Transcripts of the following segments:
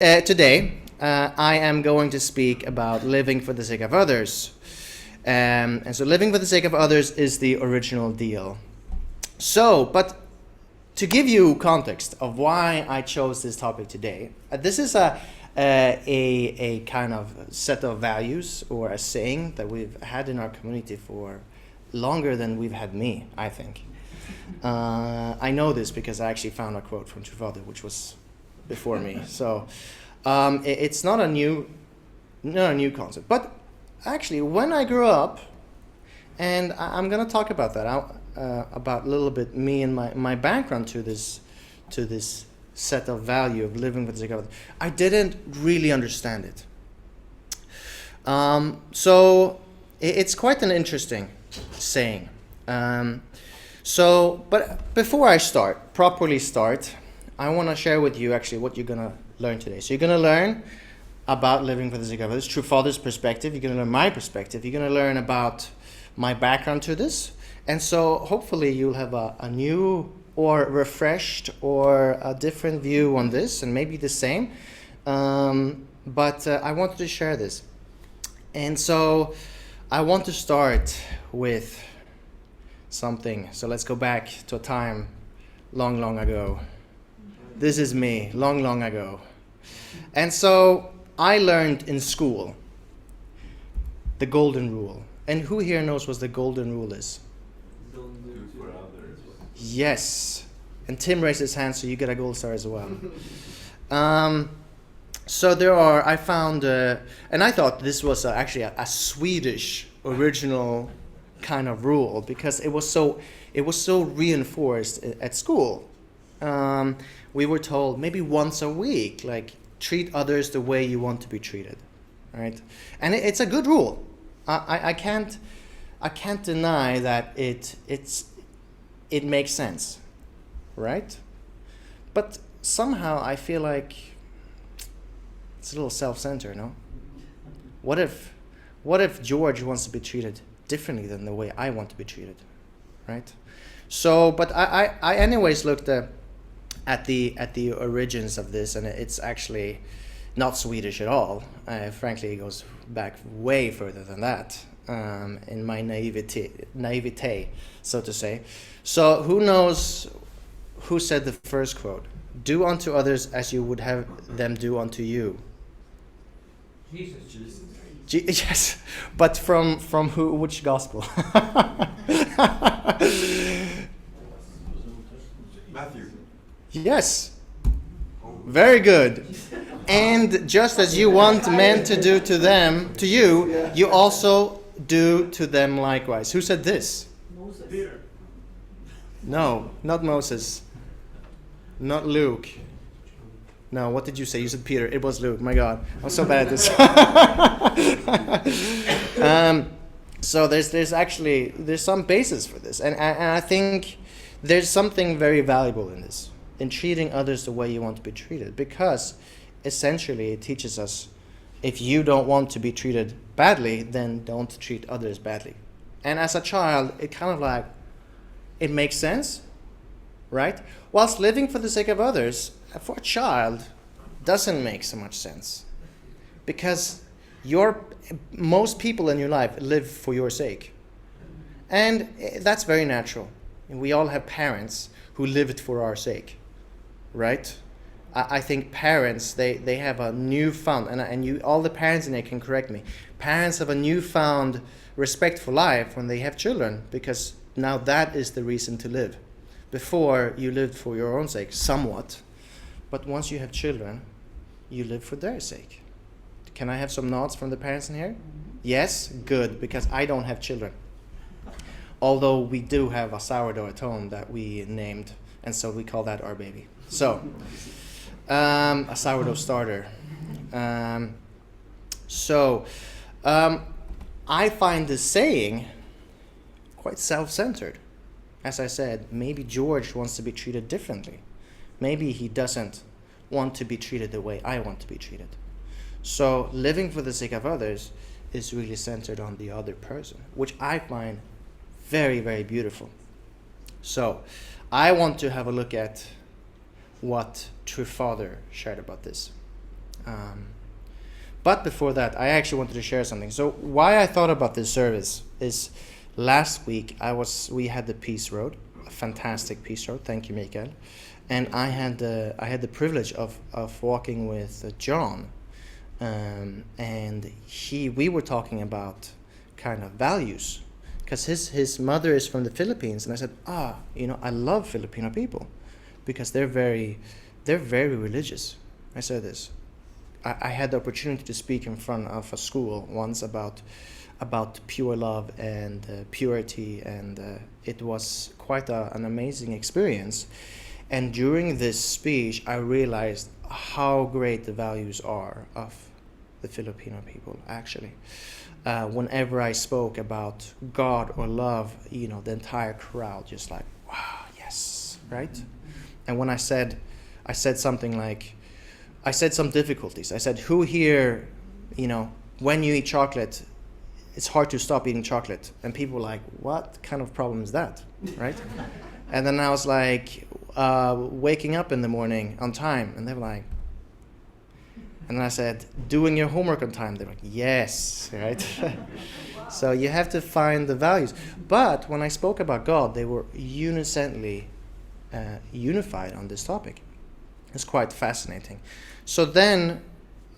Today, I am going to speak about living for the sake of others. And so, living for the sake of others is the original deal. But to give you context of why I chose this topic today, this is a kind of set of values or a saying that we've had in our community for longer than we've had me, I think. I know this because I actually found a quote from True Father, which was before me. So it's not a new concept. But actually, when I grew up, and I'm going to talk about that, about a little bit me and my background to this set of value of living for the sake of others, I didn't really understand it. So it's quite an interesting saying. But before I properly start, I want to share with you actually what you're going to learn today. So you're going to learn about living for the sake of others, True Father's perspective. You're going to learn my perspective. You're going to learn about my background to this. And so hopefully you'll have a new or refreshed or a different view on this, and maybe the same. But I wanted to share this. And so I want to start with something. So let's go back to a time long, long ago. This is me, long, long ago. And so I learned in school the golden rule. And who here knows what the golden rule is? Don't do for others. Yes. And Tim raised his hand, so you get a gold star as well. So I found, and I thought this was actually a Swedish original kind of rule because it was so reinforced at school. We were told maybe once a week, like treat others the way you want to be treated, right? And it's a good rule. I can't deny that it makes sense, right? But somehow I feel like it's a little self-centered, no? What if George wants to be treated differently than the way I want to be treated, right? So, but I anyways looked at the origins of this, and it's actually not Swedish at all. Frankly, it goes back way further than that. In my naivete, so to say. So who knows who said the first quote? Do unto others as you would have them do unto you. Jesus. Yes, but from who? Which gospel? Matthew. Yes. Very good. And just as you want men to do to you, you also do to them likewise. Who said this? Moses. Peter. No, not Moses. Not Luke. No, what did you say? You said Peter. It was Luke. My God, I'm so bad at this. So there's some basis for this, and I think there's something very valuable in this, in treating others the way you want to be treated, because essentially it teaches us, if you don't want to be treated badly, then don't treat others badly. And as a child, it kind of like, it makes sense, right? Whilst living for the sake of others, for a child, doesn't make so much sense. Because most people in your life live for your sake. And that's very natural. And we all have parents who lived for our sake, right? I think parents, they have a newfound, and you, all the parents in there can correct me, parents have a newfound respect for life when they have children, because now that is the reason to live. Before, you lived for your own sake, somewhat, but once you have children, you live for their sake. Can I have some nods from the parents in here? Yes? Good, because I don't have children. Although we do have a sourdough at home that we named, and so we call that our baby. So, a sourdough starter. I find this saying quite self-centered. As I said, maybe George wants to be treated differently. Maybe he doesn't want to be treated the way I want to be treated. So living for the sake of others is really centered on the other person, which I find very, very beautiful. So I want to have a look at what True Father shared about this. But before that, I actually wanted to share something. So why I thought about this service is last week we had the Peace Road, a fantastic Peace Road. Thank you, Mikael. And I had the privilege of walking with John, and we were talking about kind of values, because his mother is from the Philippines, and I said, I love Filipino people, because they're very religious. I said this. I had the opportunity to speak in front of a school once about pure love and purity, and it was quite an amazing experience. And during this speech, I realized how great the values are of the Filipino people, actually. Whenever I spoke about God or love, the entire crowd just like, wow, yes, right? And when I said something like, I said some difficulties. I said, who here, when you eat chocolate, it's hard to stop eating chocolate? And people were like, what kind of problem is that, right? And then I was like, waking up in the morning on time, and they were like, and then I said, doing your homework on time. They were like, yes, right? So you have to find the values. But when I spoke about God, they were unified on this topic. It's quite fascinating. So then,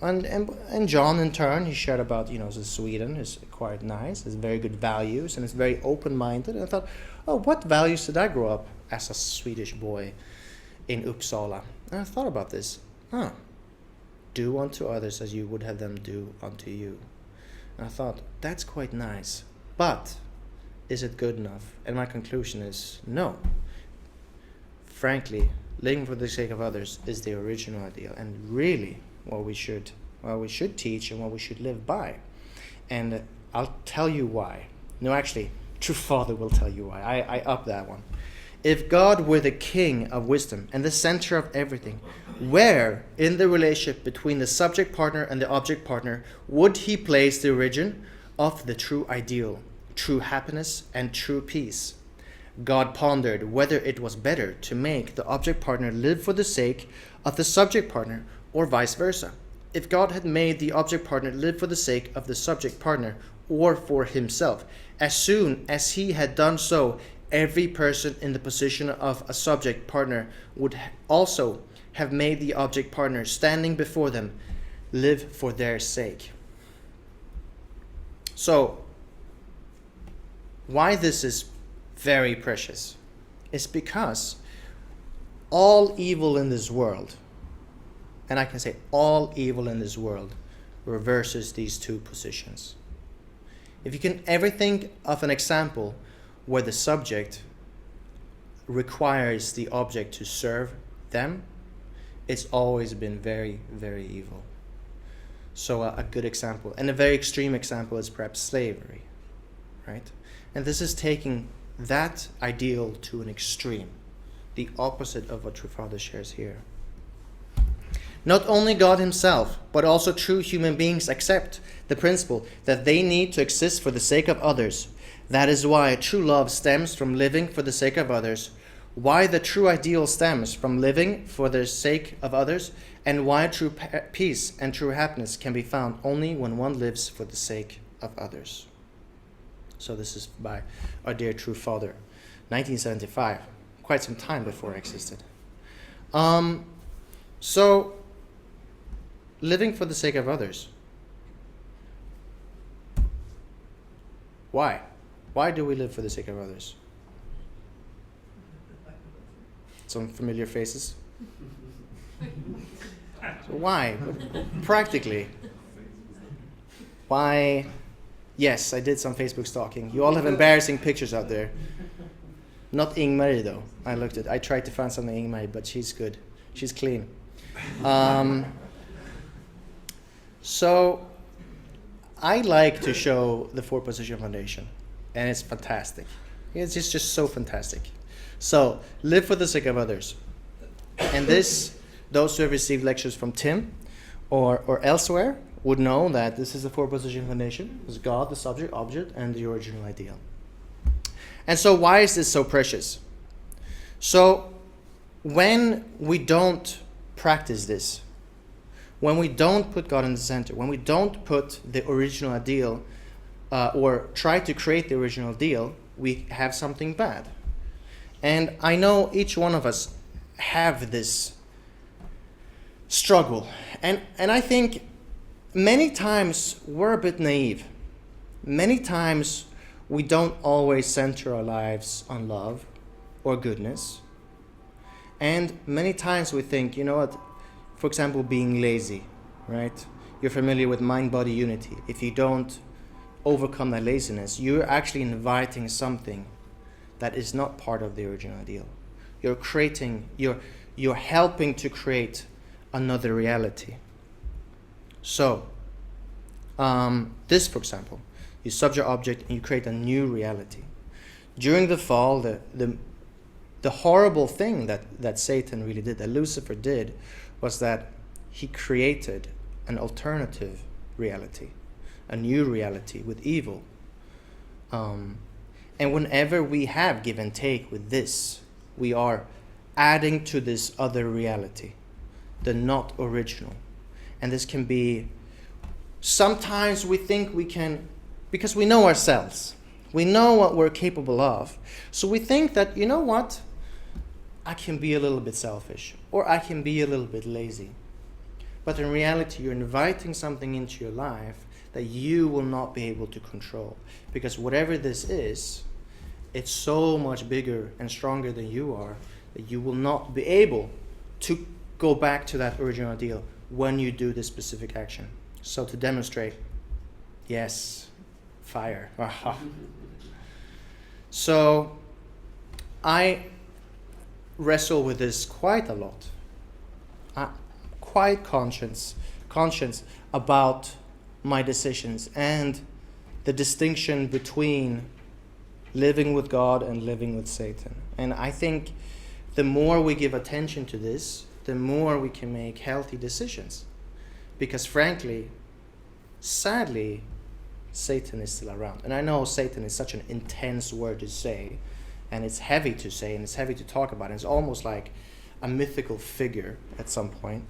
and John in turn, he shared about, Sweden is quite nice, has very good values, and it's very open-minded. And I thought, what values did I grow up as a Swedish boy in Uppsala? And I thought about this. Do unto others as you would have them do unto you. And I thought, that's quite nice. But is it good enough? And my conclusion is no. Frankly, living for the sake of others is the original ideal, and really what we should teach and what we should live by. And I'll tell you why. No, actually, True Father will tell you why. I up that one. If God were the king of wisdom and the center of everything, where in the relationship between the subject partner and the object partner would he place the origin of the true ideal, true happiness, and true peace? God pondered whether it was better to make the object partner live for the sake of the subject partner or vice versa. If God had made the object partner live for the sake of the subject partner or for himself, as soon as he had done so, every person in the position of a subject partner would also have made the object partner standing before them live for their sake. So, why this is very precious is because all evil in this world, and I can say all evil in this world, reverses these two positions. If you can ever think of an example where the subject requires the object to serve them, it's always been very, very evil. So a good example, and a very extreme example, is perhaps slavery, right? And this is taking that ideal to an extreme, the opposite of what True Father shares here. Not only God himself, but also true human beings accept the principle that they need to exist for the sake of others. That is why true love stems from living for the sake of others, why the true ideal stems from living for the sake of others, and why true peace and true happiness can be found only when one lives for the sake of others. So this is by our dear True Father, 1975, quite some time before I existed. So, living for the sake of others. Why? Why do we live for the sake of others? Some familiar faces. So why? Practically. Why? Yes, I did some Facebook stalking. You all have embarrassing pictures out there. Not Ingmarie though. I tried to find something Ingmarie, but she's good. She's clean. So I like to show the 4-position foundation, and it's fantastic. It's just so fantastic. So live for the sake of others. And this, those who have received lectures from Tim or elsewhere would know that this is the 4-position foundation. It's God, the subject, object, and the original ideal. And so why is this so precious? So when we don't practice this, when we don't put God in the center, when we don't put the original ideal or try to create the original ideal, we have something bad. And I know each one of us have this struggle. And I think many times we're a bit naive. Many times we don't always center our lives on love or goodness. And many times we think, you know what, for example, being lazy, right? You're familiar with mind-body unity. If you don't overcome that laziness, you're actually inviting something that is not part of the original ideal. You're helping to create another reality. So, this, for example, you subject object and you create a new reality. During the fall, the horrible thing that Satan really did, that Lucifer did, was that he created an alternative reality, a new reality with evil. And whenever we have give and take with this, we are adding to this other reality, the not original. And this can be, sometimes we think we can, because we know ourselves, we know what we're capable of. So we think that, you know what, I can be a little bit selfish, or I can be a little bit lazy. But in reality, you're inviting something into your life that you will not be able to control. Because whatever this is, it's so much bigger and stronger than you are that you will not be able to go back to that original ideal when you do this specific action. So to demonstrate, yes, fire. So I wrestle with this quite a lot. Quite conscious about my decisions and the distinction between living with God and living with Satan. And I think the more we give attention to this, the more we can make healthy decisions. Because frankly, sadly, Satan is still around. And I know Satan is such an intense word to say, and it's heavy to say, and it's heavy to talk about. And it's almost like a mythical figure at some point.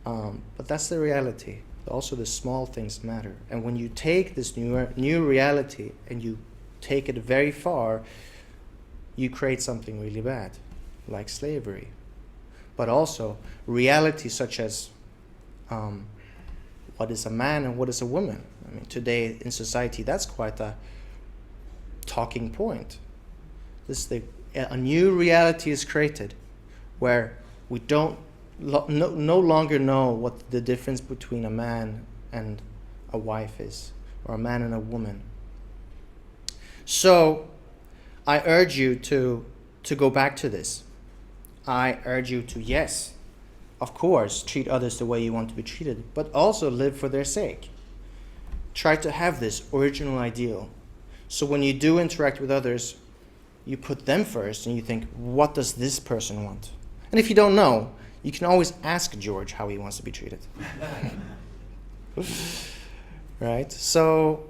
But that's the reality. Also, the small things matter. And when you take this new reality and you take it very far, you create something really bad, like slavery. But also reality such as what is a man and what is a woman. I mean, today in society, that's quite a talking point. A new reality is created where we no longer know what the difference between a man and a wife is, or a man and a woman. So I urge you to go back to this. I urge you to, yes, of course, treat others the way you want to be treated, but also live for their sake. Try to have this original ideal. So when you do interact with others, you put them first and you think, what does this person want? And if you don't know, you can always ask George how he wants to be treated. Right? So,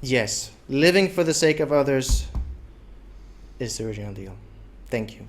yes, living for the sake of others is the original deal. Thank you.